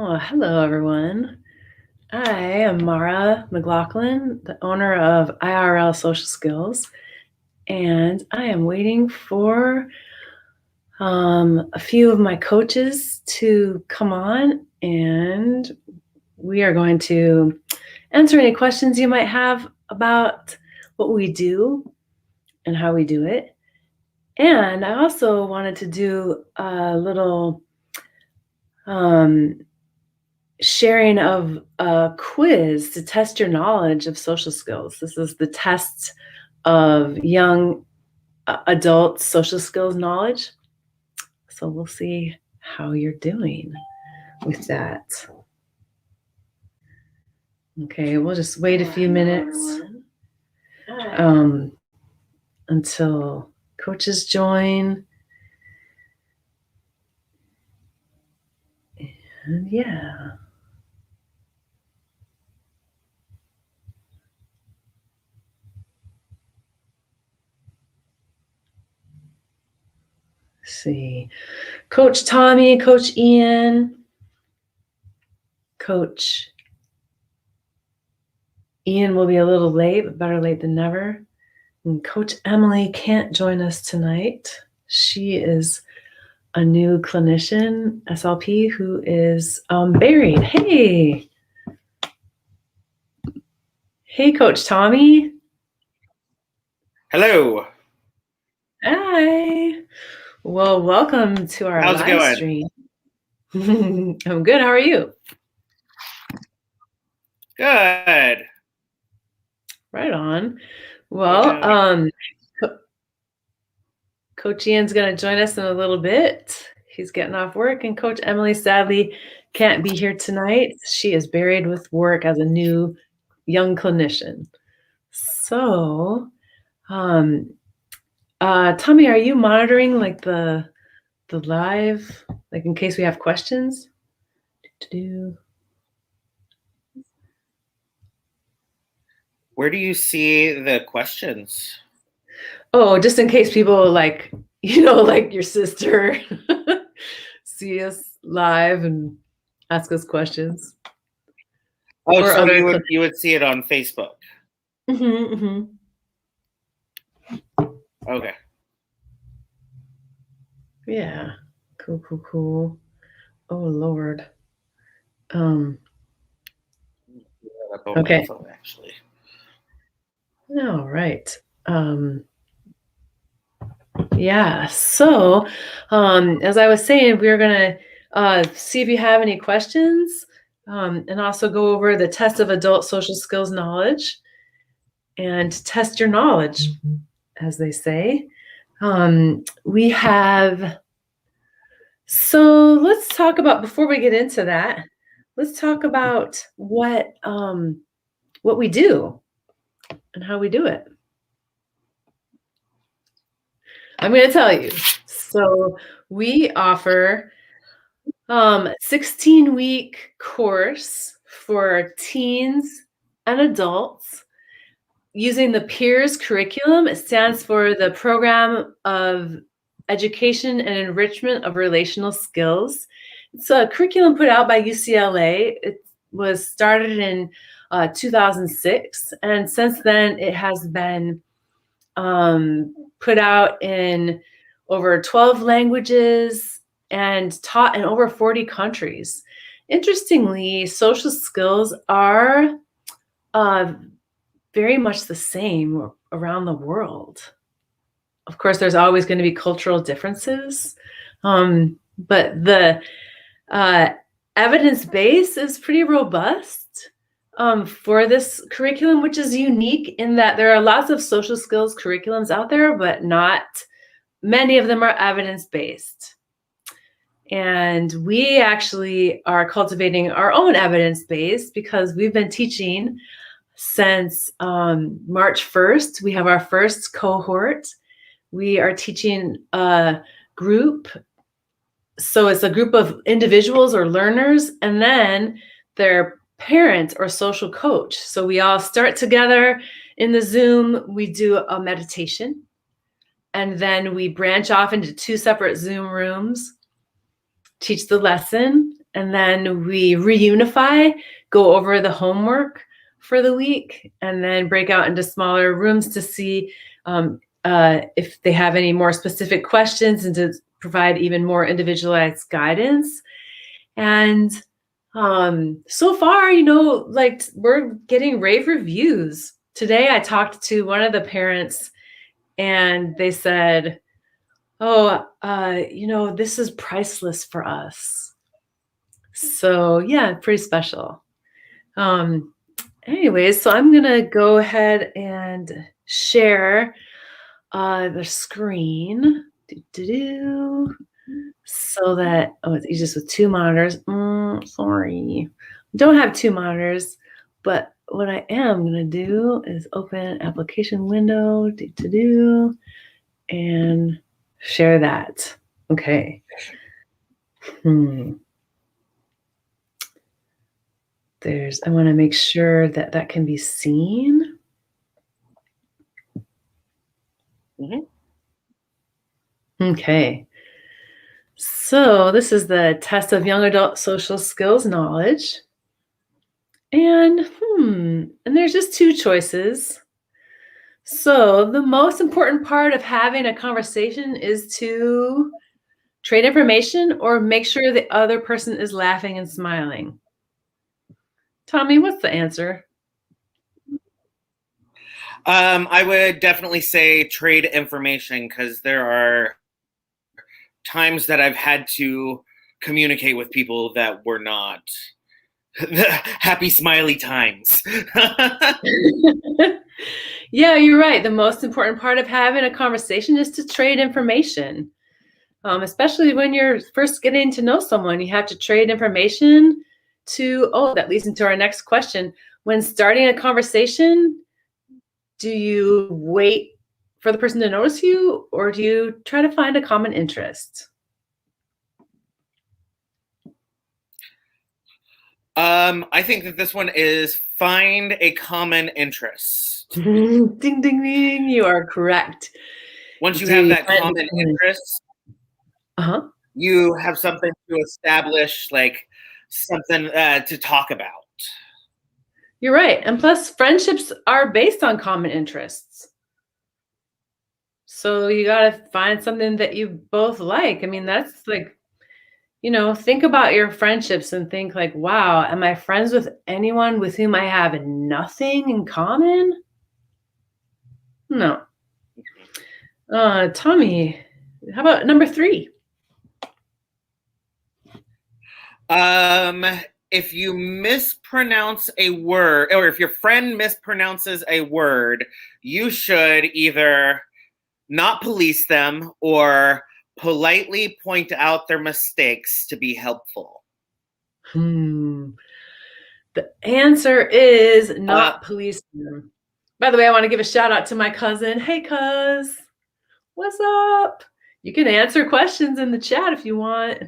Oh, hello, everyone. I am Mara McLaughlin, the owner of IRL Social Skills, and I am waiting for a few of my coaches to come on, and we are going to answer any questions you might have about what we do and how we do it. And I also wanted to do a little sharing of a quiz to test your knowledge of social skills. This is the test of young adult social skills knowledge. So we'll see how you're doing with that. Okay, we'll just wait a few minutes until coaches join. And yeah. Let's see. Coach Tommy, Coach Ian, Coach Ian will be a little late, but better late than never. And Coach Emily can't join us tonight. She is a new clinician, SLP, who is buried. Hey. Hey, Coach Tommy. Hello. Hi. Well, welcome to our live stream. I'm good. How are you? Good. Right on. Well, Coach Ian's going to join us in a little bit. He's getting off work, and Coach Emily sadly can't be here tonight. She is buried with work as a new young clinician. So, Tommy, are you monitoring like the live, like in case we have questions? Where do you see the questions? Oh, just in case people like, like your sister see us live and ask us questions. Oh, or so you would see it on Facebook. Mm-hmm. Okay. Yeah. Cool. Oh Lord. Okay. Phone, actually. All right. Yeah. So, as I was saying, we're gonna see if you have any questions, and also go over the test of adult social skills knowledge, and test your knowledge, as they say. We have. So let's talk about, before we get into that, let's talk about what we do and how we do it. I'm going to tell you. So we offer 16-week course for teens and adults using the PEERS curriculum. It stands for the Program of Education and Enrichment of Relational Skills. It's a curriculum put out by UCLA. It was started in 2006, and since then it has been put out in over 12 languages and taught in over 40 countries. Interestingly, social skills are very much the same around the world. Of course, there's always going to be cultural differences, but the evidence base is pretty robust for this curriculum, which is unique in that there are lots of social skills curriculums out there, but not many of them are evidence-based. And we actually are cultivating our own evidence base because we've been teaching since March 1st. We have our first cohort. We are teaching a group. So it's a group of individuals or learners, and then their parent or social coach. So we all start together in the Zoom. We do a meditation, and then we branch off into 2 separate Zoom rooms, teach the lesson, and then we reunify, go over the homework for the week, and then break out into smaller rooms to see if they have any more specific questions and to provide even more individualized guidance. And so far, like we're getting rave reviews. Today, I talked to one of the parents and they said, "Oh, this is priceless for us." So yeah, pretty special. Anyways, so I'm gonna go ahead and share the screen. So that it's easiest with two monitors. Sorry, don't have two monitors, but what I am gonna do is open application window, and share that. Okay. I want to make sure that that can be seen. Okay. So this is the test of young adult social skills knowledge. And there's just two choices. So the most important part of having a conversation is to trade information or make sure the other person is laughing and smiling. Tommy, what's the answer? I would definitely say trade information, because there are times that I've had to communicate with people that were not the happy, smiley times. Yeah, you're right. The most important part of having a conversation is to trade information. Especially when you're first getting to know someone, you have to trade information that leads into our next question. When starting a conversation, do you wait for the person to notice you, or do you try to find a common interest? I think that this one is find a common interest. Ding, ding, ding. You are correct. Once you have that common interest, you have something to establish, like something to talk about. You're right. And plus, friendships are based on common interests. So you got to find something that you both like. I mean, that's like, think about your friendships and think like, wow, am I friends with anyone with whom I have nothing in common? No. Tommy, how about number 3? If you mispronounce a word, or if your friend mispronounces a word, you should either not police them or politely point out their mistakes to be helpful. The answer is not police them. By the way, I want to give a shout out to my cousin. Hey, cuz, what's up? You can answer questions in the chat if you want.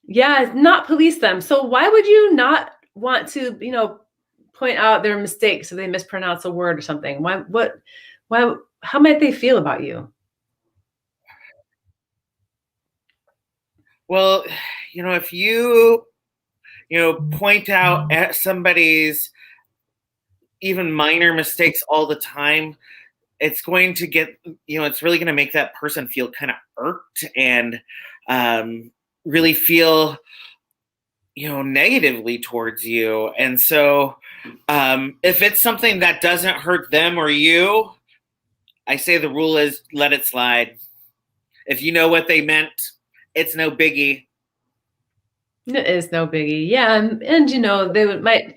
Yeah, not police them. So why would you not want to, point out their mistakes if they mispronounce a word or something? How might they feel about you? Well, if you point out at somebody's even minor mistakes all the time, it's going to get, it's really going to make that person feel kind of irked and really feel, negatively towards you. And so if it's something that doesn't hurt them or you, I say the rule is let it slide. If you know what they meant, it's no biggie. It is no biggie. Yeah. And they might,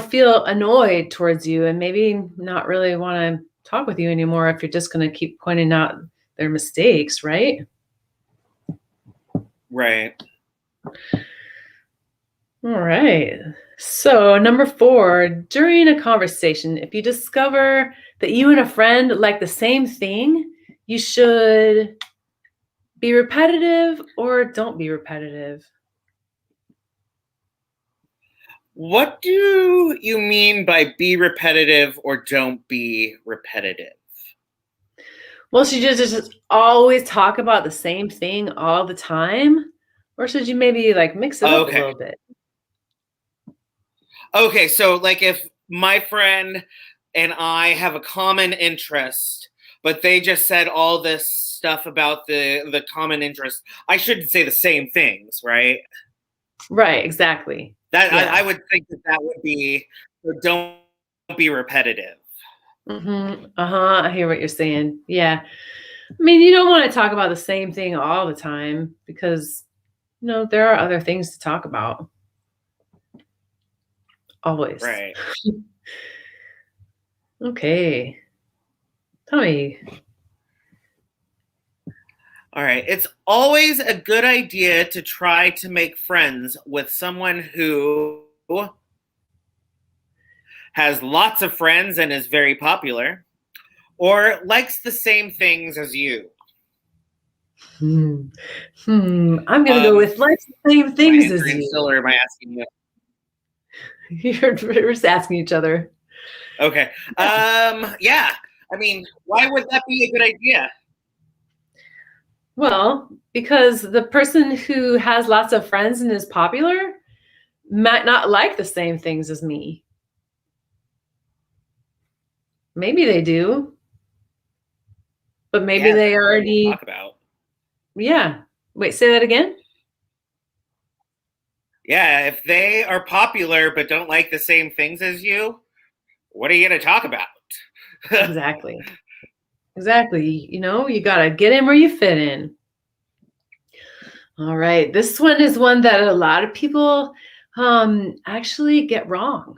feel annoyed towards you and maybe not really want to talk with you anymore if you're just going to keep pointing out their mistakes, right? Right. All right. So number 4, during a conversation, if you discover that you and a friend like the same thing, you should be repetitive or don't be repetitive. What do you mean by be repetitive or don't be repetitive? Well, should you just always talk about the same thing all the time? Or should you maybe like mix it up a Okay. little bit? Okay, so like if my friend and I have a common interest, but they just said all this stuff about the common interest, I shouldn't say the same things, right? Right, exactly. That I Yeah. would think that that would be, so don't be repetitive. Uh-huh. I hear what you're saying. Yeah. I mean, you don't want to talk about the same thing all the time because, there are other things to talk about. Always. Right. Okay. Tell me. All right. It's always a good idea to try to make friends with someone who has lots of friends and is very popular, or likes the same things as you. Hmm. I'm gonna go Um, with like the same am I things as answering you. still, or am I asking you? We're just asking each other. Okay. Yeah. I mean, why would that be a good idea? Well, because the person who has lots of friends and is popular might not like the same things as me. Maybe they do, but maybe Yeah, they that's what we'll already, talk about. yeah. Wait, say that again? Yeah, if they are popular but don't like the same things as you, what are you going to talk about? Exactly. Exactly. You got to get in where you fit in. All right. This one is one that a lot of people actually get wrong.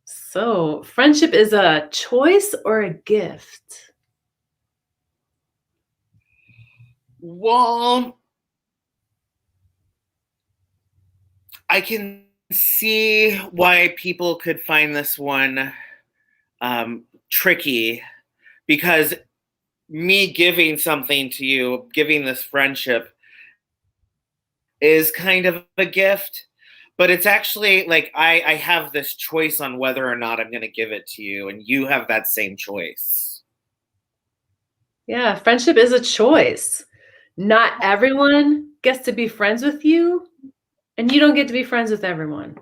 So, friendship is a choice or a gift? Well, I can see why people could find this one tricky, because me giving something to you, giving this friendship, is kind of a gift, but it's actually like I have this choice on whether or not I'm going to give it to you, and you have that same choice. Yeah, friendship is a choice. Not everyone gets to be friends with you, and you don't get to be friends with everyone.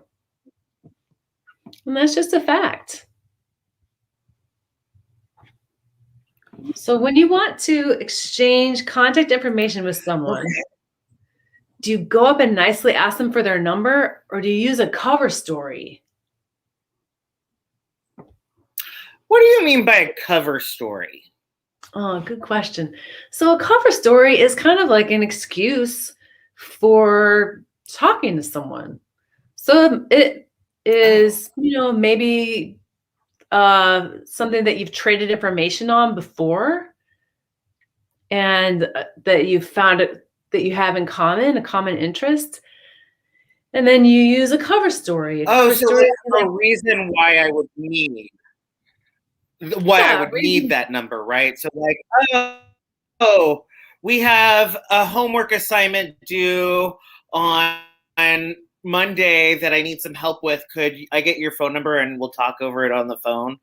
And that's just a fact. So, when you want to exchange contact information with someone, Okay. do you go up and nicely ask them for their number or do you use a cover story? What do you mean by a cover story? Oh, good question. So, a cover story is kind of like an excuse for talking to someone. So, it Oh. is, maybe something that you've traded information on before and that you found it that you have in common, a common interest. And then you use a cover story. A Oh, cover so story like like, a reason why I yeah, would need reason. that number, right? So like, oh, we have a homework assignment due on Monday that I need some help with. Could I get your phone number and we'll talk over it on the phone?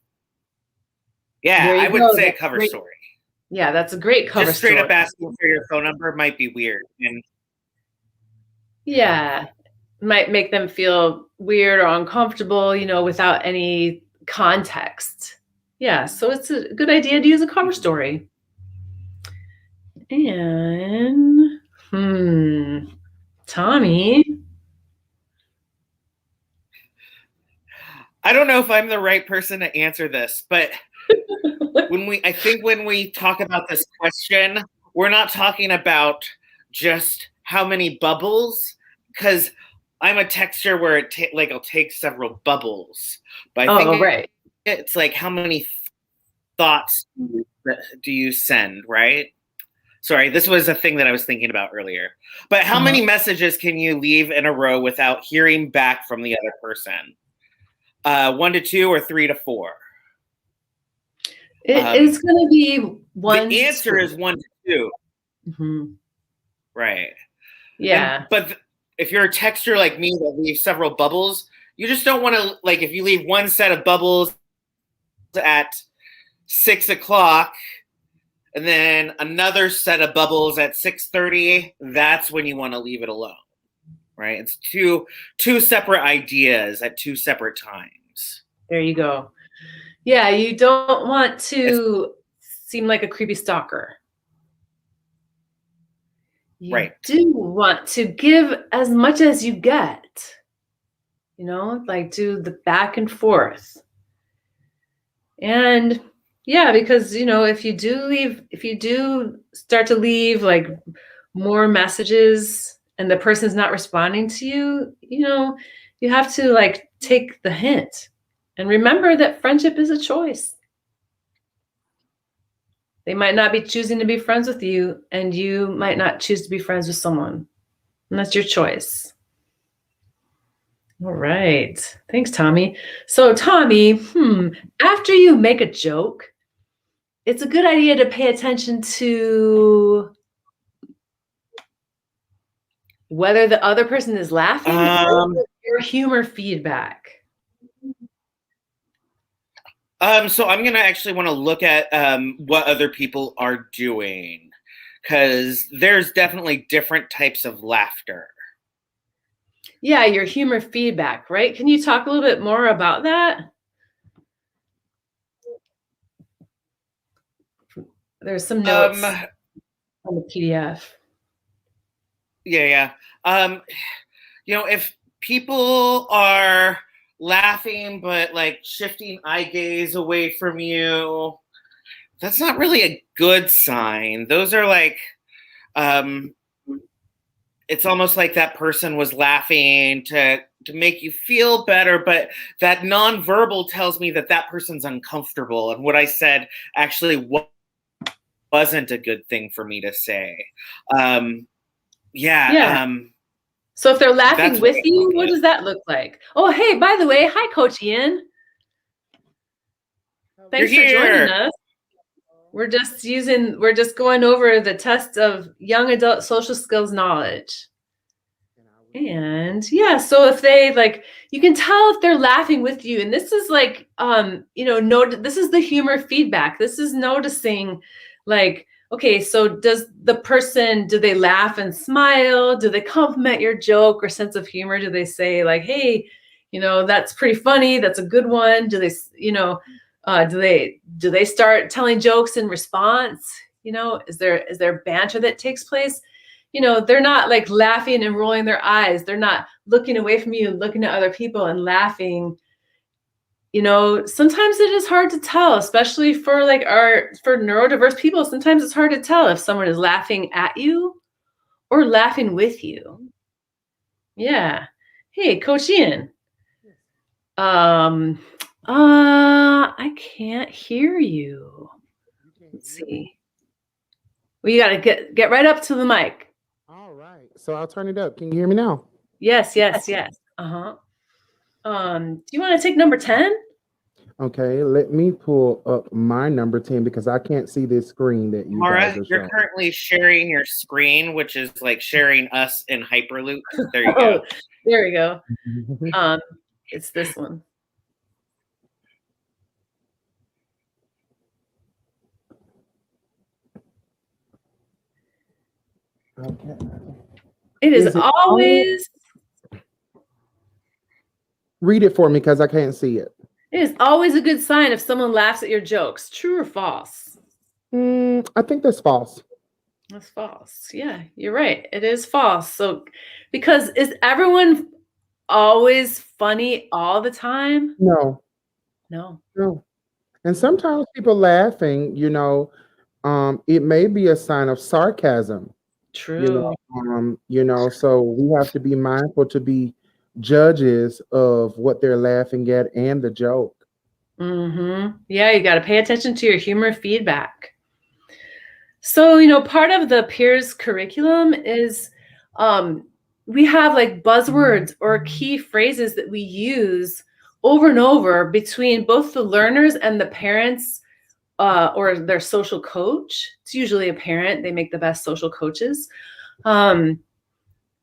Yeah, There I you would go. say a That's cover great. story. Yeah, that's a great cover Just straight story. up asking for your phone number might be weird. And Yeah. Might make them feel weird or uncomfortable, without any context. Yeah, so it's a good idea to use a cover story. And Tommy. I don't know if I'm the right person to answer this, but I think when we talk about this question, we're not talking about just how many bubbles, because I'm a texture where like I'll take several bubbles, but I think Oh, right. it's like how many thoughts do you send, right? Sorry, this was a thing that I was thinking about earlier. But how Uh-huh. many messages can you leave in a row without hearing back from the other person? 1 to 2 or 3 to 4? It's going to be The 1 to answer 2. is 1 to 2, Mhm. right? And Yeah. but if you're a texter like me that leaves several bubbles, you just don't want to, like, if you leave one set of bubbles at 6 o'clock and then another set of bubbles at 6:30, that's when you want to leave it alone. Right? It's two separate ideas at two separate times. There you go. Yeah, you don't want to seem like a creepy stalker. You right. do want to give as much as you get. You know, like do the back and forth. And yeah, because if you do start to leave like more messages and the person's not responding to you, you have to like take the hint and remember that friendship is a choice. They might not be choosing to be friends with you, and you might not choose to be friends with someone. And that's your choice. All right. Thanks, Tommy. So, Tommy, after you make a joke, it's a good idea to pay attention to whether the other person is laughing or your humor feedback. So I'm going to actually want to look at what other people are doing, because there's definitely different types of laughter. Yeah, your humor feedback, right? Can you talk a little bit more about that? There's some notes on the PDF. Yeah. If people are laughing but like shifting eye gaze away from you, that's not really a good sign. Those are like it's almost like that person was laughing to make you feel better, but that nonverbal tells me that person's uncomfortable, and what I said actually wasn't a good thing for me to say. So if they're laughing with you, what does that look like? Oh, hey, by the way, hi, Coach Ian. Thanks for joining us. We're just going over the test of young adult social skills knowledge. And yeah, so if they like, you can tell if they're laughing with you. And this is like, this is the humor feedback. This is noticing like, okay, so do they laugh and smile? Do they compliment your joke or sense of humor? Do they say like, hey, that's pretty funny. That's a good one. Do they, do they start telling jokes in response? Is there banter that takes place? They're not like laughing and rolling their eyes. They're not looking away from you, looking at other people and laughing. Sometimes it is hard to tell, especially for neurodiverse people. Sometimes it's hard to tell if someone is laughing at you or laughing with you. Yeah. Hey, Coach Ian. I can't hear you. Let's see. Well, you got to get right up to the mic. All right. So I'll turn it up. Can you hear me now? Yes. Uh-huh. Do you want to take number 10? Okay, let me pull up my number 10 because I can't see this screen that you guys are showing. You're currently sharing your screen, which is like sharing us in Hyperloop. There you go. There we go. It's this one. Okay. It is always. Read it for me because I can't see it. It is always a good sign if someone laughs at your jokes. True or false? I think that's false. That's false. Yeah, you're right. It is false. So, because is everyone always funny all the time? No. And sometimes people laughing, it may be a sign of sarcasm. True. So we have to be mindful to be judges of what they're laughing at and the joke. Yeah, you got to pay attention to your humor feedback. So, part of the peers curriculum is we have like buzzwords or key phrases that we use over and over between both the learners and the parents or their social coach. It's usually a parent. They make the best social coaches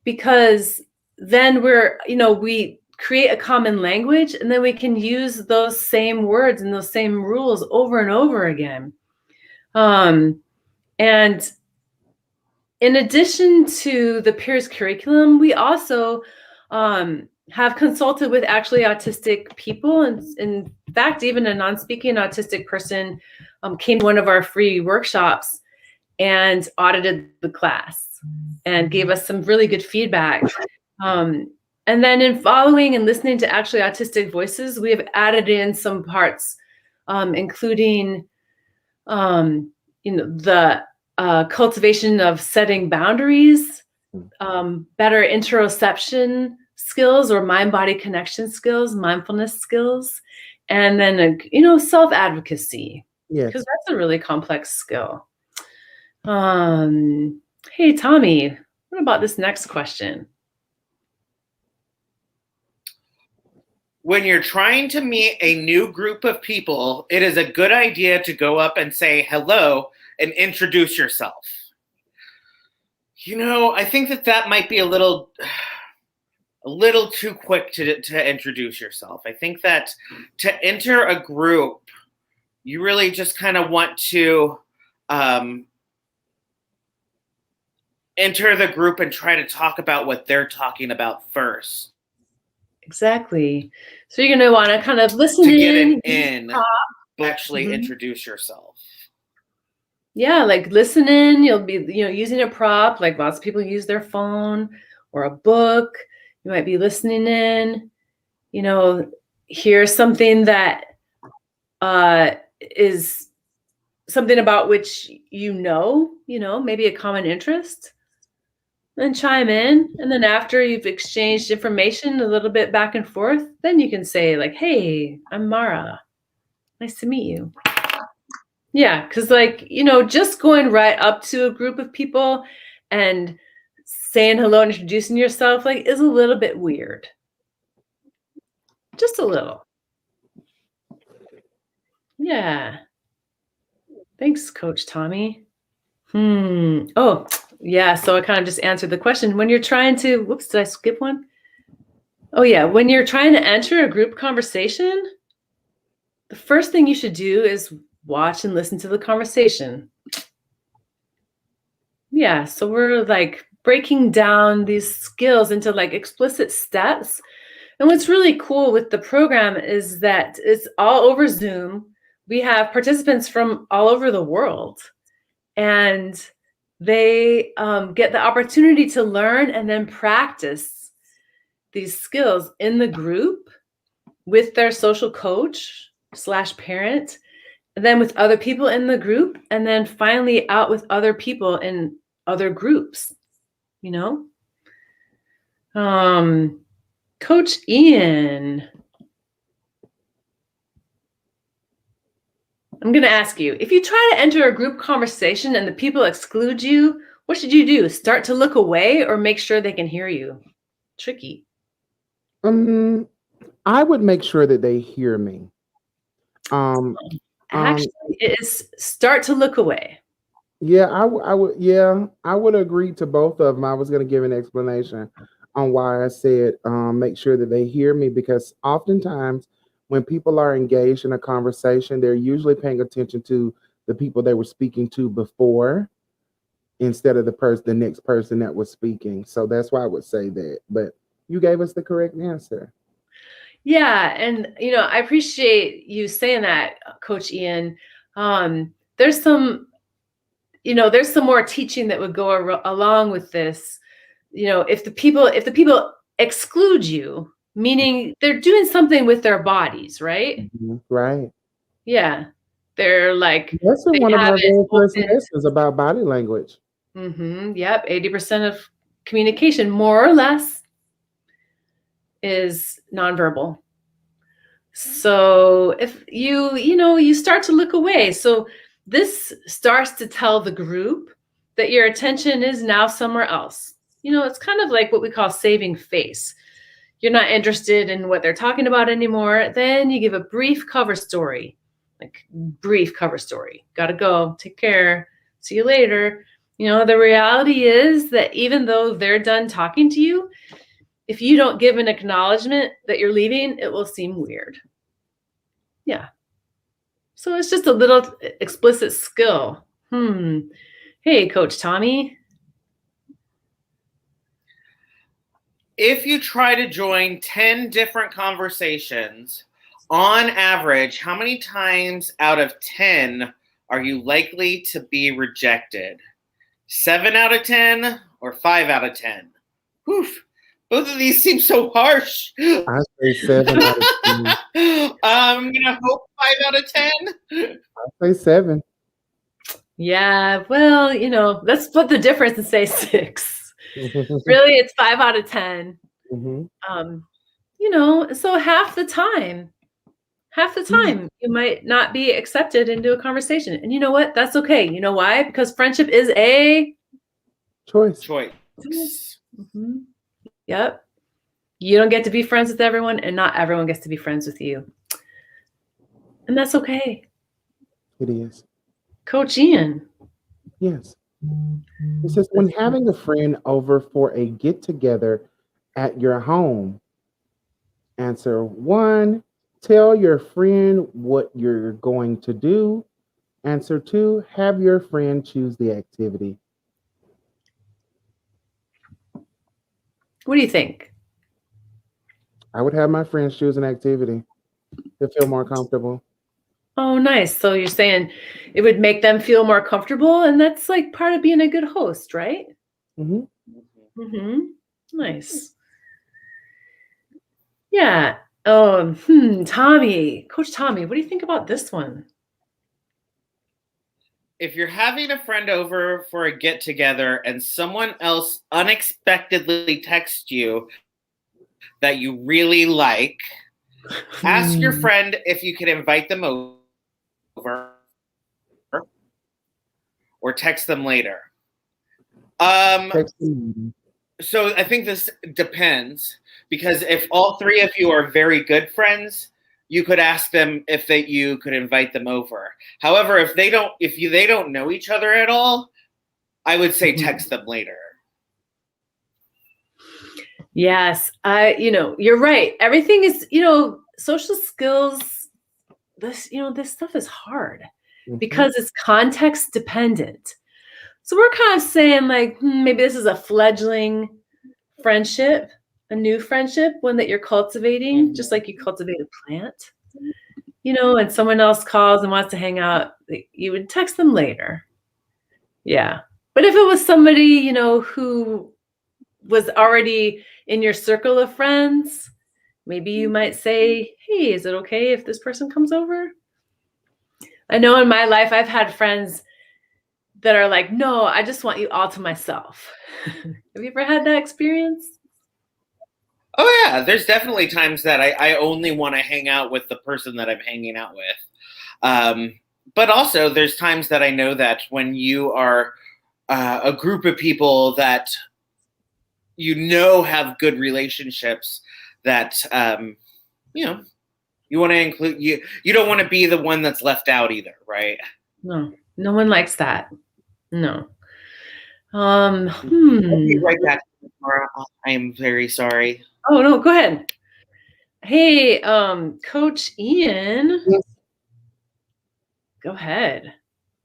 because then we create a common language, and then we can use those same words and those same rules over and over again. And in addition to the peers curriculum, we also have consulted with actually autistic people. And in fact, even a non-speaking autistic person came to one of our free workshops and audited the class and gave us some really good feedback. And then in following and listening to actually autistic voices, we have added in some parts, including the cultivation of setting boundaries, better interoception skills or mind-body connection skills, mindfulness skills, and then self-advocacy, Yes. because that's a really complex skill. Hey, Tommy, what about this next question? When you're trying to meet a new group of people, it is a good idea to go up and say hello and introduce yourself. I think that might be a little too quick to introduce yourself. I think that to enter a group, you really just kind of want to enter the group and try to talk about what they're talking about first. Exactly. So you're going to want to kind of listen to in, get an in, but actually introduce yourself. Yeah, like listen in. You'll be, using a prop. Like lots of people use their phone or a book. You might be listening in. Hear something that is something about which maybe a common interest. Then chime in, and then after you've exchanged information a little bit back and forth, then you can say like, "Hey, I'm Mara. Nice to meet you." Yeah, because just going right up to a group of people and saying hello and introducing yourself is a little bit weird. Just a little. Yeah. Thanks, Coach Tommy. Oh, yeah. So I kind of just answered the question. When you're trying to, whoops, did I skip one? Oh, yeah. When you're trying to enter a group conversation, the first thing you should do is watch and listen to the conversation. Yeah. So we're breaking down these skills into explicit steps. And what's really cool with the program is that it's all over Zoom. We have participants from all over the world. And they get the opportunity to learn and then practice these skills in the group with their social coach / parent, and then with other people in the group, and then finally out with other people in other groups, Coach Ian, I'm going to ask you, if you try to enter a group conversation and the people exclude you, what should you do? Start to look away or make sure they can hear you? Tricky. I would make sure that they hear me. Actually, it is start to look away. Yeah, I would. Yeah, I would agree to both of them. I was going to give an explanation on why I said make sure that they hear me, because oftentimes when people are engaged in a conversation, they're usually paying attention to the people they were speaking to before instead of the next person that was speaking. So that's why I would say that. But you gave us the correct answer. Yeah, and I appreciate you saying that, Coach Ian. There's some more teaching that would go along with this. If the people exclude you, meaning they're doing something with their bodies, right? Mm-hmm. Right. Yeah, they're that's one of our very first lessons about body language. Yep, 80% of communication, more or less, is nonverbal. So if you start to look away, so this starts to tell the group that your attention is now somewhere else. It's kind of like what we call saving face. You're not interested in what they're talking about anymore. Then you give a brief cover story, Gotta go, take care, see you later. The reality is that even though they're done talking to you, if you don't give an acknowledgement that you're leaving, it will seem weird. Yeah. So it's just a little explicit skill. Hey, Coach Tommy. If you try to join 10 different conversations, on average, how many times out of 10 are you likely to be rejected? 7 out of 10 or 5 out of 10? Whew. Both of these seem so harsh. I say 7 out of 10. I'm gonna hope 5 out of 10. I say 7. Yeah, well, let's split the difference and say 6. Really, it's 5 out of 10. So half the time you might not be accepted into a conversation. And you know what? That's okay. You know why? Because friendship is a Choice. Mm-hmm. Yep. You don't get to be friends with everyone, and not everyone gets to be friends with you. And that's okay. It is. Coach Ian. Yes. It says, when having a friend over for a get-together at your home, answer 1, tell your friend what you're going to do. Answer 2, have your friend choose the activity. What do you think? I would have my friends choose an activity to feel more comfortable. Oh, nice. So you're saying it would make them feel more comfortable, and that's like part of being a good host, right? Nice. Yeah. Tommy, Coach Tommy, what do you think about this one? If you're having a friend over for a get together and someone else unexpectedly texts you that you really like, ask your friend if you can invite them over or text them later. So I think this depends, because if all 3 of you are very good friends, you could ask them if you could invite them over. However, if they don't know each other at all, I would say text them later. Yes, you're right. Everything is, social skills. This stuff is hard because it's context dependent. So we're kind of saying like, maybe this is a fledgling friendship, a new friendship, one that you're cultivating, just like you cultivate a plant. And someone else calls and wants to hang out, you would text them later. Yeah. But if it was somebody, who was already in your circle of friends, maybe you might say, hey, is it okay if this person comes over? I know in my life, I've had friends that are like, no, I just want you all to myself. Have you ever had that experience? Oh yeah, there's definitely times that I only want to hang out with the person that I'm hanging out with. But also there's times that I know that when you are a group of people that have good relationships, that you want to include, you don't want to be the one that's left out either, right? No one likes that. No. I'll be right back, Laura. I am very sorry. Oh no, go ahead. Hey, Coach Ian. Yes. Go ahead.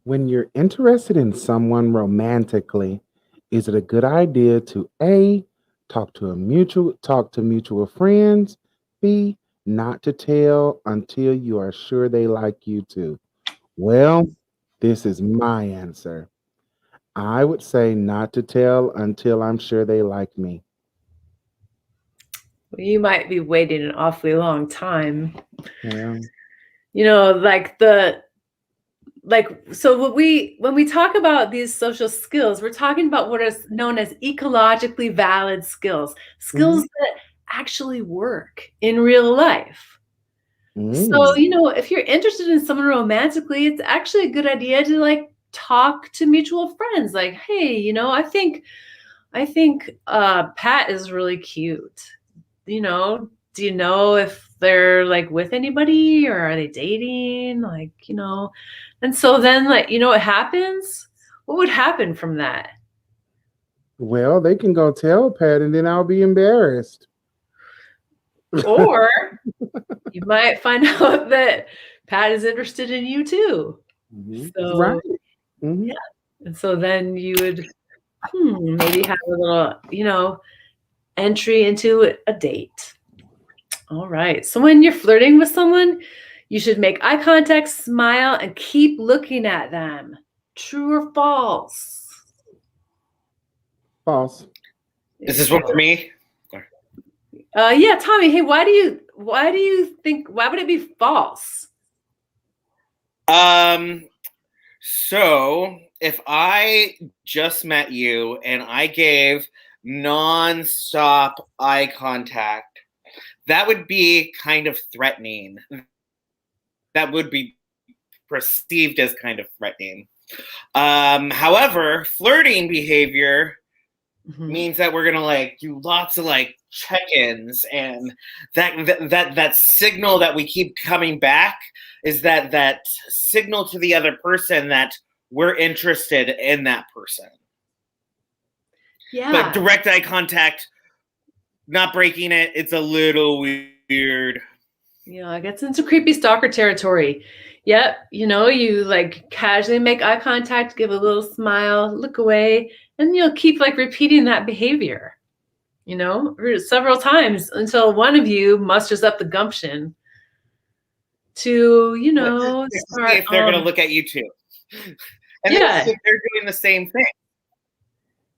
When you're interested in someone romantically, is it a good idea to A, talk to mutual friends, B, not to tell until you are sure they like you too? Well, this is my answer. I would say not to tell until I'm sure they like me. You might be waiting an awfully long time. Yeah. So when we talk about these social skills, we're talking about what is known as ecologically valid skills that actually work in real life. So, if you're interested in someone romantically, it's actually a good idea to like talk to mutual friends. Like, hey, I think Pat is really cute. Do you know if they're like with anybody, or are they dating? And so then what happens? What would happen from that? Well, they can go tell Pat and then I'll be embarrassed. Or you might find out that Pat is interested in you too. So, Right. Yeah. And so then you would maybe have a little, entry into a date. All right. So when you're flirting with someone, you should make eye contact, smile, and keep looking at them. True or false? False. Is this one for me? Yeah, Tommy. Hey, why do you think? Why would it be false? So if I just met you and I gave non-stop eye contact, that would be kind of threatening. That would be perceived as kind of threatening. However, flirting behavior means that we're gonna do lots of check-ins, and that signal that we keep coming back is that signal to the other person that we're interested in that person. Yeah. But direct eye contact, not breaking it, it's a little weird. Yeah, it gets into creepy stalker territory. Yep, you casually make eye contact, give a little smile, look away, and you'll keep repeating that behavior, several times until one of you musters up the gumption to, see if they're going to look at you too. And then see if they're doing the same thing.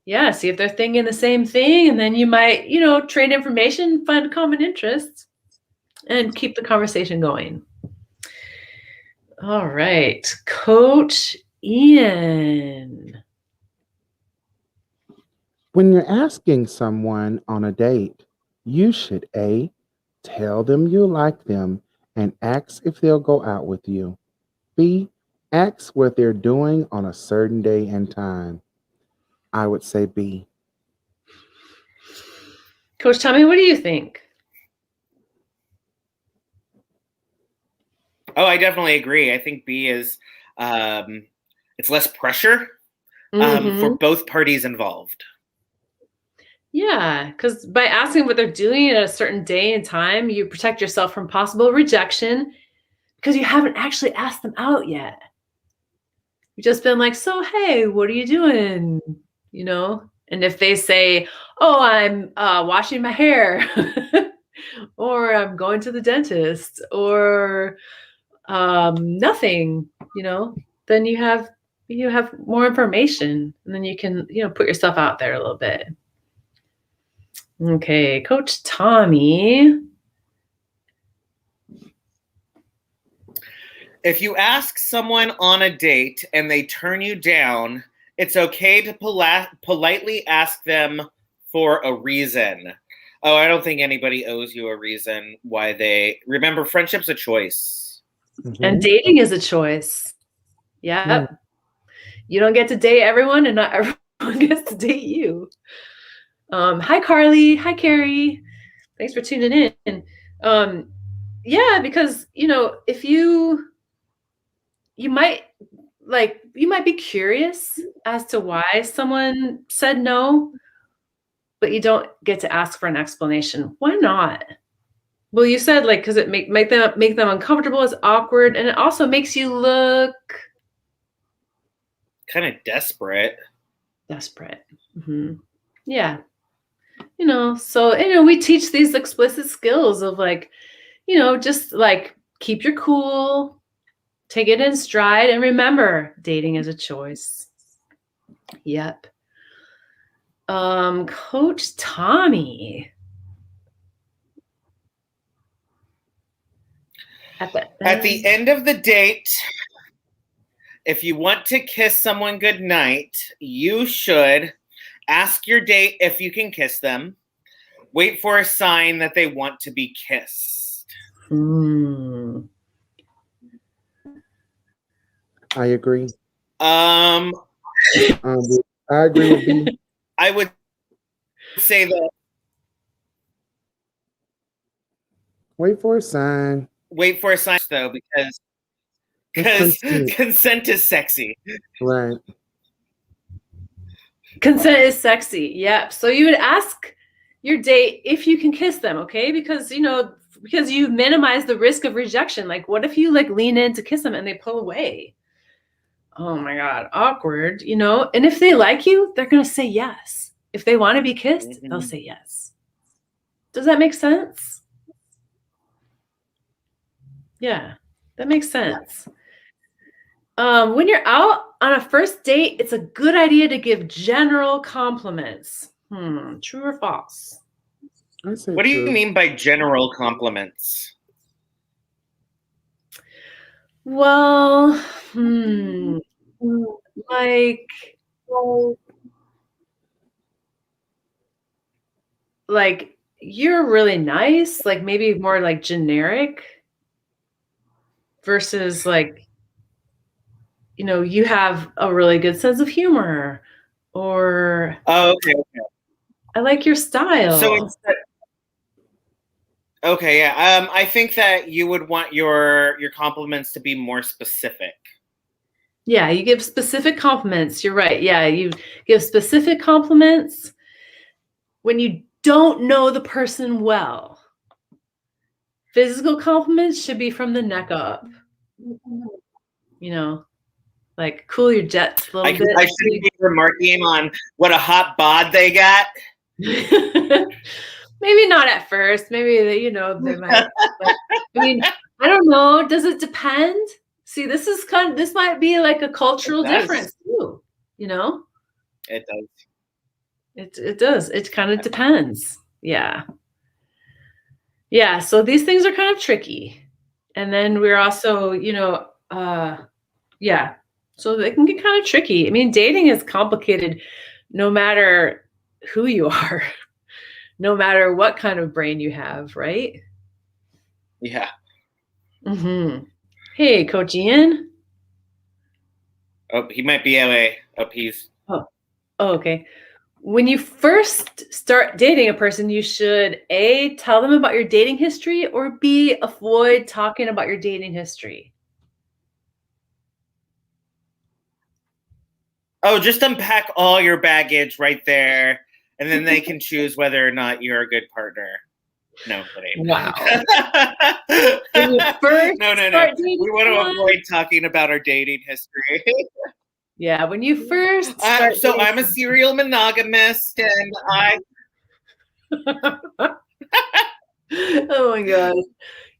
Yeah, see if they're thinking the same thing, and then you might, trade information, find common interests, and keep the conversation going. All right, Coach Ian. When you're asking someone on a date, you should A, tell them you like them and ask if they'll go out with you. B, ask what they're doing on a certain day and time. I would say B. Coach Tommy, what do you think? Oh, I definitely agree. I think B is it's less pressure for both parties involved. Yeah, because by asking what they're doing at a certain day and time, you protect yourself from possible rejection because you haven't actually asked them out yet. You've just been like, so, hey, what are you doing? And if they say, oh, I'm washing my hair or I'm going to the dentist or nothing, then you have more information and then you can, put yourself out there a little bit. Okay, Coach Tommy. If you ask someone on a date and they turn you down, it's okay to politely ask them for a reason. Oh, I don't think anybody owes you a reason why they... Remember, friendship's a choice. And dating is a choice. Yeah. You don't get to date everyone and not everyone gets to date you. Hi, Carly. Hi, Carrie. Thanks for tuning in. Yeah, because, if you might be curious as to why someone said no, but you don't get to ask for an explanation. Why not? Well, you said because it make them uncomfortable, it's awkward, and it also makes you look kind of desperate. Mm-hmm. Yeah. So we teach these explicit skills of just keep your cool, take it in stride, and remember, dating is a choice. Yep. Coach Tommy. At the end of the date, if you want to kiss someone goodnight, you should ask your date if you can kiss them. Wait for a sign that they want to be kissed. I agree. I agree with B. I would say that. Wait for a sign. Wait for a sign, though, because consent is sexy. Right. Consent is sexy. Yep. So you would ask your date if you can kiss them, okay? Because you minimize the risk of rejection. What if you lean in to kiss them and they pull away? oh my God, awkward, you know? And if they like you, they're going to say yes. If they want to be kissed, they'll say yes. Does that make sense? Yeah, that makes sense. When you're out on a first date, it's a good idea to give general compliments. True or false? I say What do you true. mean by general compliments? Well, like like you're really nice, like maybe more like generic versus like, you know, you have a really good sense of humor, or Oh, okay. I like your So style. instead, okay, yeah. I think that you would want your compliments to be more specific. Yeah, you give specific compliments. You're right. Yeah, you give specific compliments when you don't know the person well. Physical compliments should be from the neck up, you know, like cool your jets a little I bit. should be remarking on what a hot bod they got. Maybe not at first. Maybe they, you know, they might. Like, I mean, I don't know. Does it depend? See, this might be like a cultural difference too. You know, It does. it does. It kind of depends. Yeah. Yeah. So these things are kind of tricky, and then we're also, you know, yeah. So they can get kind of tricky. I mean, dating is complicated, no matter who you are, no matter what kind of brain you have, right? Yeah. Mm-hmm. Hey, Coach Ian. Oh, he might be away. Oh, he's. Oh, okay. When you first start dating a person, you should A, tell them about your dating history, or B, avoid talking about your dating history. Oh, just unpack all your baggage right there, and then they can choose whether or not you're a good partner. No, kidding. Wow. When you first No. start dating We want to someone, avoid talking about our dating history. yeah, when you first start So dating I'm a serial monogamist, and I. oh my god.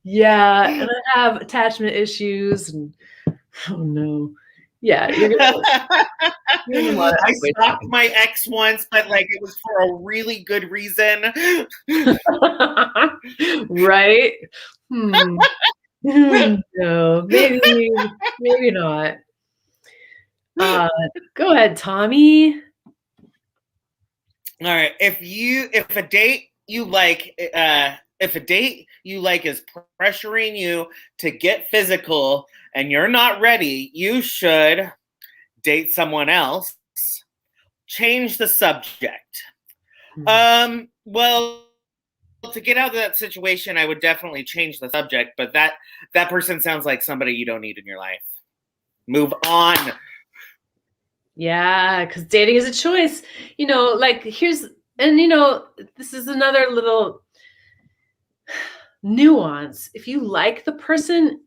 Yeah, and I have attachment issues and oh no. Yeah, you're gonna want I to avoid stalked my ex once, but like it was for a really good reason. right? No, maybe not. Go ahead, Tommy. All right. If a date you like is pressuring you to get physical and you're not ready, you should date someone else. Change the subject. Well, to get out of that situation, I would definitely change the subject, but that person sounds like somebody you don't need in your life. Move on. Yeah, because dating is a choice. You know, like and you know, this is another little nuance. If you like the person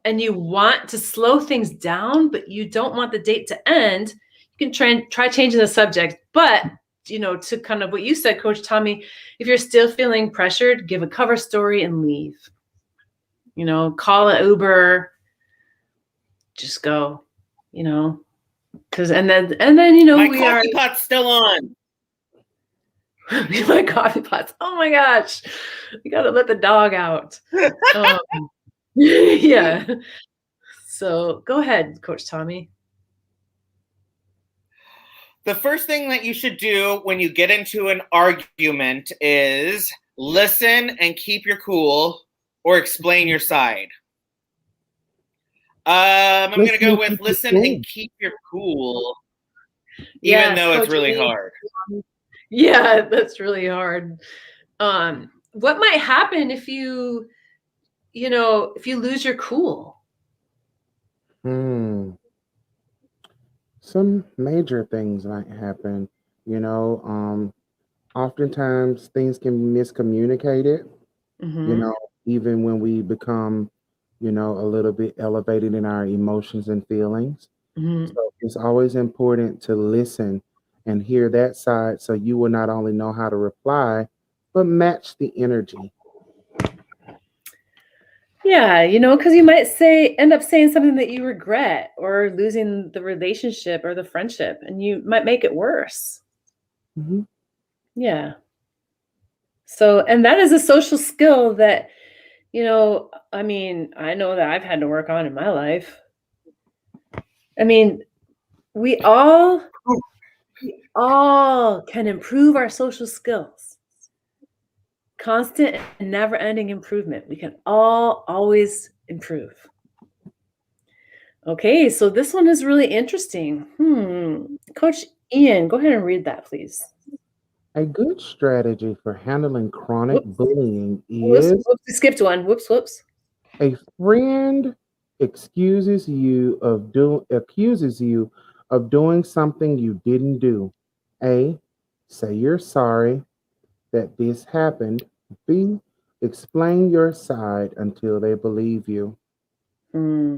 and you want to slow things down, but you don't want the date to end, you can try changing the subject. But you know, to kind of what you said, Coach Tommy, if you're still feeling pressured, give a cover story and leave. You know, call an Uber, just go. You know, because and then you know My we are. coffee pot's still on. My coffee pots. Oh my gosh. You got to let the dog out. Yeah. So go ahead, Coach Tommy. The first thing that you should do when you get into an argument is listen and keep your cool or explain your side. I'm going to go with listen and keep your cool, even though it's really hard. Yeah, that's really hard. What might happen if you lose your cool? Some major things might happen. You know, oftentimes things can be miscommunicated. You know, even when we become, a little bit elevated in our emotions and feelings. Mhm. So it's always important to listen and hear that side so you will not only know how to reply, but match the energy. Yeah, because you might end up saying something that you regret or losing the relationship or the friendship, and you might make it worse. Mhm. Yeah. So, and that is a social skill that, I mean, I know that I've had to work on in my life. I mean, we all we all can improve our social skills. Constant and never-ending improvement. We can all always improve. Okay, so this one is really interesting. Coach Ian, go ahead and read that, please. A good strategy for handling chronic Whoops, bullying whoops, is whoops. We skipped one. Whoops, whoops. a friend accuses you of doing something you didn't do. A, say you're sorry that this happened. B, explain your side until they believe you. Hmm.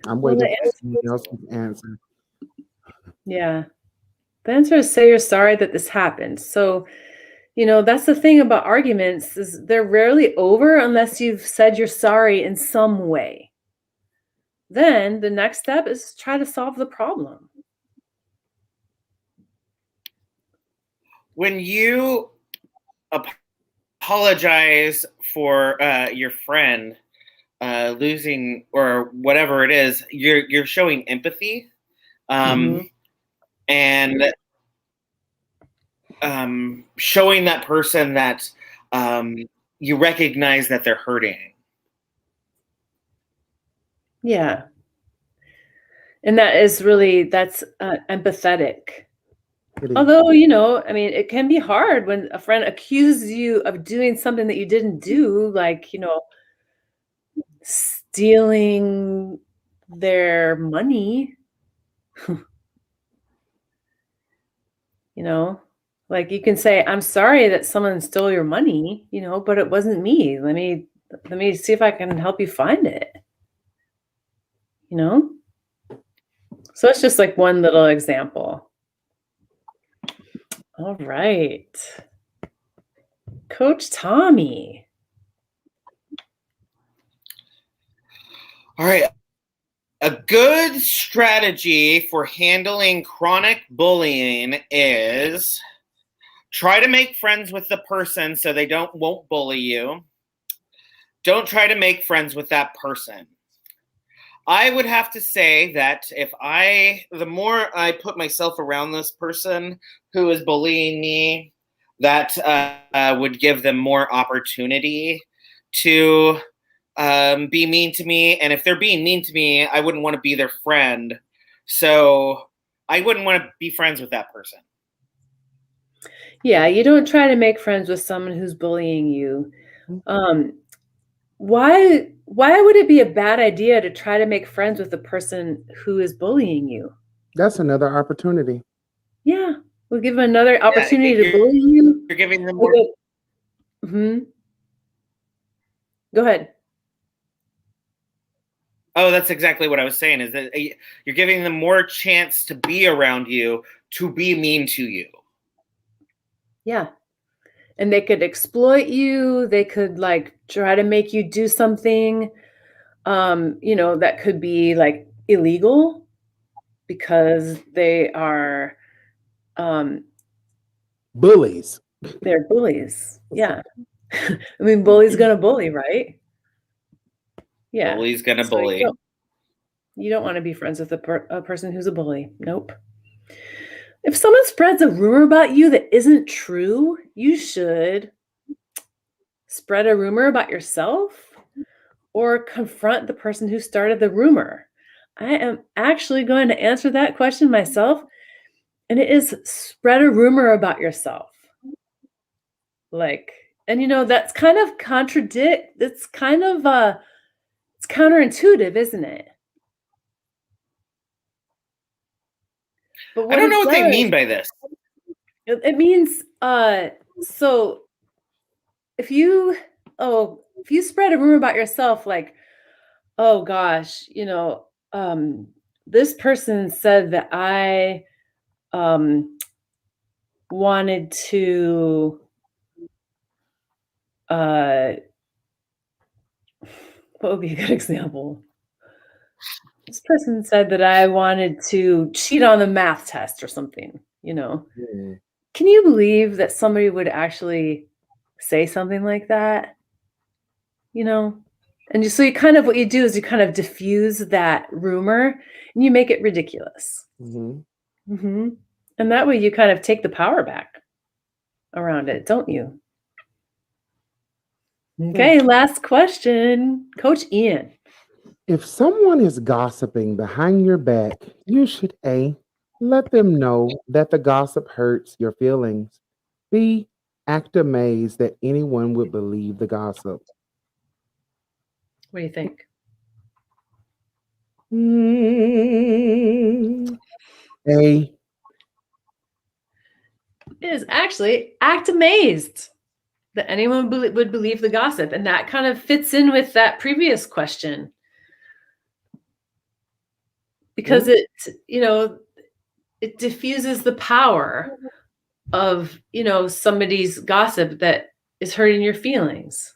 I'm Well, waiting for someone else's answer. yeah, the answer is say you're sorry that this happened. So, that's the thing about arguments is they're rarely over unless you've said you're sorry in some way. Then the next step is try to solve the problem. When you apologize for your friend losing or whatever it is, you're showing empathy, Hmm. and showing that person that you recognize that they're hurting. Yeah. And that's empathetic. It is. Although, I mean, it can be hard when a friend accuses you of doing something that you didn't do, like, stealing their money, you know? Like you can say, "I'm sorry that someone stole your money, but it wasn't me. Let me see if I can help you find it." You know? So it's just like one little example. All right. Coach Tommy. All right. A good strategy for handling chronic bullying is try to make friends with the person so they won't bully you. Don't try to make friends with that person. I would have to say that the more I put myself around this person who is bullying me, that would give them more opportunity to be mean to me. And if they're being mean to me, I wouldn't want to be their friend. So I wouldn't want to be friends with that person. Yeah, you don't try to make friends with someone who's bullying you. Um, why would it be a bad idea to try to make friends with the person who is bullying you? That's another opportunity. Yeah, we'll give them another Yeah, opportunity to bully you. you're giving them We'll more. get- Mhm. Go ahead. Oh, that's exactly what I was saying. Is that you're giving them more chance to be around you, to be mean to you. Yeah. And they could exploit you. They could like try to make you do something that could be like illegal because um Bullies. they're bullies. Yeah. I mean, bully's gonna bully, right? Yeah. Bully's gonna So bully. you don't want to be friends with a person who's a bully. Nope. If someone spreads a rumor about you that isn't true, you should spread a rumor about yourself or confront the person who started the rumor. I am actually going to answer that question myself, and it is spread a rumor about yourself. Like, and that's kind of it's counterintuitive, isn't it? But I what don't know it what they does, mean by this. it means so if you if you spread a rumor about yourself, like, oh gosh, this person said that I wanted to what would be a good example? This person said that I wanted to cheat on the math test or something, Mm. Can you believe that somebody would actually say something like that? And so what you do is you kind of diffuse that rumor and you make it ridiculous. Mm-hmm. Hmm. And that way you kind of take the power back around it, don't you? Okay, last question. Coach Ian. If someone is gossiping behind your back, you should A, let them know that the gossip hurts your feelings. B, act amazed that anyone would believe the gossip. What do you think? A. It is actually act amazed that anyone would believe the gossip. And that kind of fits in with that previous question. Because it diffuses the power of, somebody's gossip that is hurting your feelings.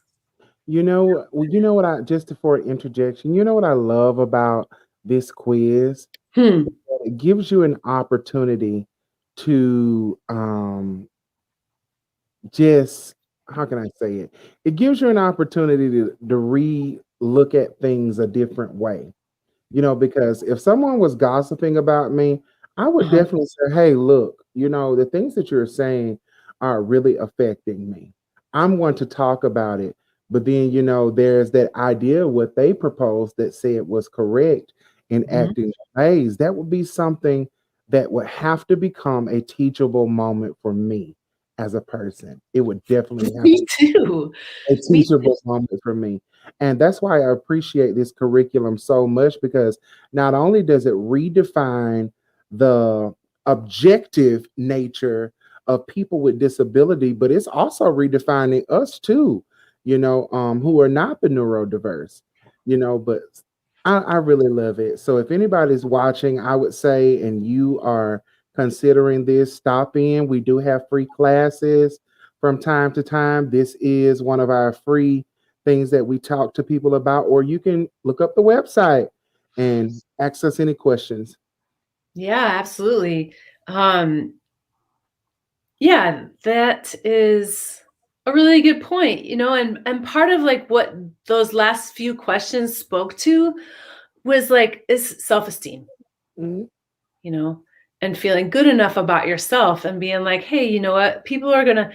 You know what just for an interjection, you know what I love about this quiz? It gives you an opportunity to just how can I say it? It gives you an opportunity to re-look at things a different way. Because if someone was gossiping about me, I would definitely say, hey, look, the things that you're saying are really affecting me. I'm going to talk about it. But then, there's that idea of what they proposed that said was correct in acting ways. That would be something that would have to become a teachable moment for me as a person. It would definitely have Me too. a teachable moment for me. And that's why I appreciate this curriculum so much, because not only does it redefine the objective nature of people with disability, but it's also redefining us too, who are not the neurodiverse, but I really love it. So if anybody's watching, I would say, and you are considering this, stop in. We do have free classes from time to time. This is one of our free things that we talk to people about, or you can look up the website and ask us any questions. Yeah, absolutely. Yeah, that is a really good point, and part of like what those last few questions spoke to was like is self-esteem, Mhm. And feeling good enough about yourself and being like, hey, you know what? People are gonna,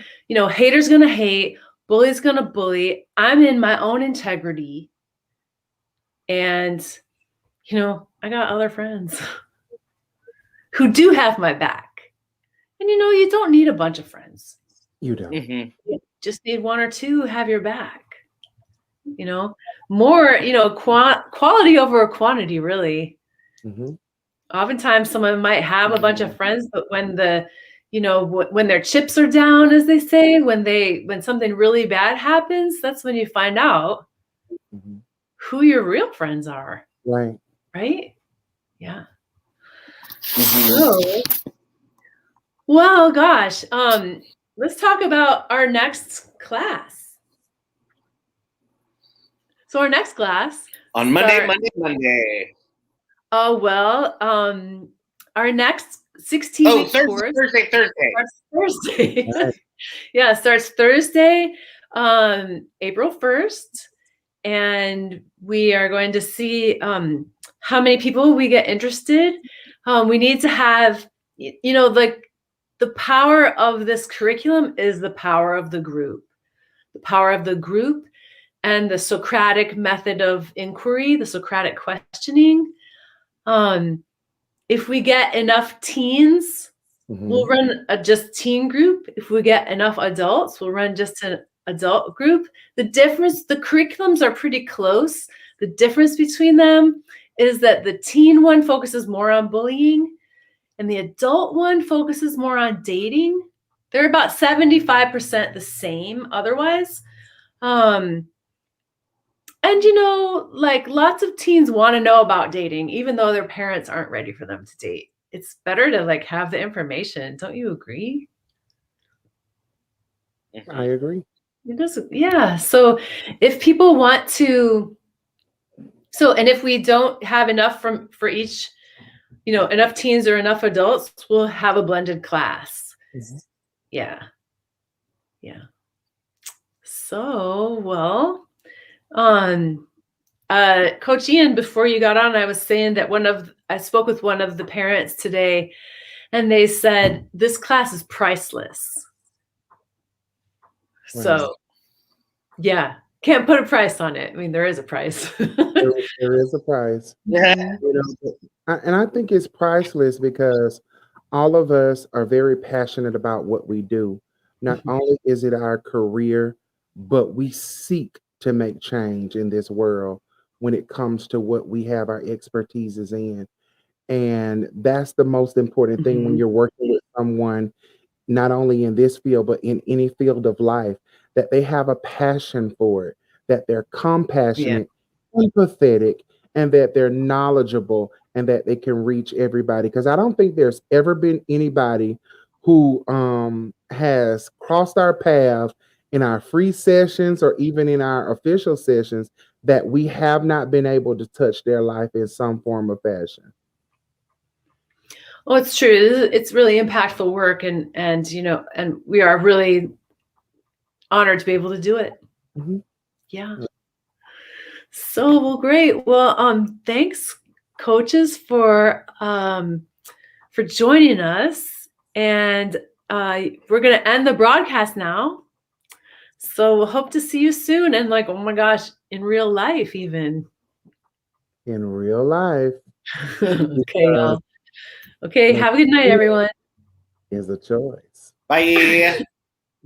haters gonna hate, bullies gonna bully. I'm in my own integrity. And, I got other friends who do have my back. And you don't need a bunch of friends. You don't. You just need one or two who have your back. More, quality over quantity, really. Mm-hmm. Oftentimes someone might have a bunch of friends, but when when their chips are down, as they say, when something really bad happens, that's when you find out who your real friends are. Right. Right? Yeah. So, well, gosh, let's talk about our next class. So our next class on Monday. Oh, well, our next 16-week course Thursday. starts Thursday. Right. Yeah, it starts Thursday, April 1st. And we are going to see how many people we get interested. We need to have, like the power of this curriculum is the power of the group. The power of the group and the Socratic method of inquiry, the Socratic questioning. If we get enough teens, we'll run a just teen group. If we get enough adults, we'll run just an adult group. The curriculums are pretty close. The difference between them is that the teen one focuses more on bullying and the adult one focuses more on dating. They're about 75% the same otherwise. And you know, like lots of teens want to know about dating, even though their parents aren't ready for them to date. It's better to like have the information. Don't you agree? I agree. It does, yeah. So if people want to, and if we don't have enough for each, you know, enough teens or enough adults, we'll have a blended class. Mhm. Yeah. Yeah. So, well, Coach Ian, before you got on, I was saying that I spoke with one of the parents today, and they said this class is priceless. Right. So, yeah, can't put a price on it. I mean, there is a price. There is a price. Yeah. You know, and I think it's priceless because all of us are very passionate about what we do. Not only is it our career, but we seek to make change in this world when it comes to what we have our expertises in. And that's the most important thing when Mhm. you're working with someone, not only in this field, but in any field of life, that they have a passion for it, that they're Yeah. compassionate, empathetic, and that they're knowledgeable and that they can reach everybody. Because I don't think there's ever been anybody who has crossed our path in our free sessions or even in our official sessions that we have not been able to touch their life in some form of fashion. Well, it's true. It's really impactful work, and you know, and we are really honored to be able to do it. Mhm. Yeah. So, well, great. Well, thanks, coaches, for joining us, and we're gonna end the broadcast now. So we'll hope to see you soon, and like, oh my gosh, in real life, even. In real life. Okay, y'all. Okay, Next have a good night, everyone. is a choice. Bye.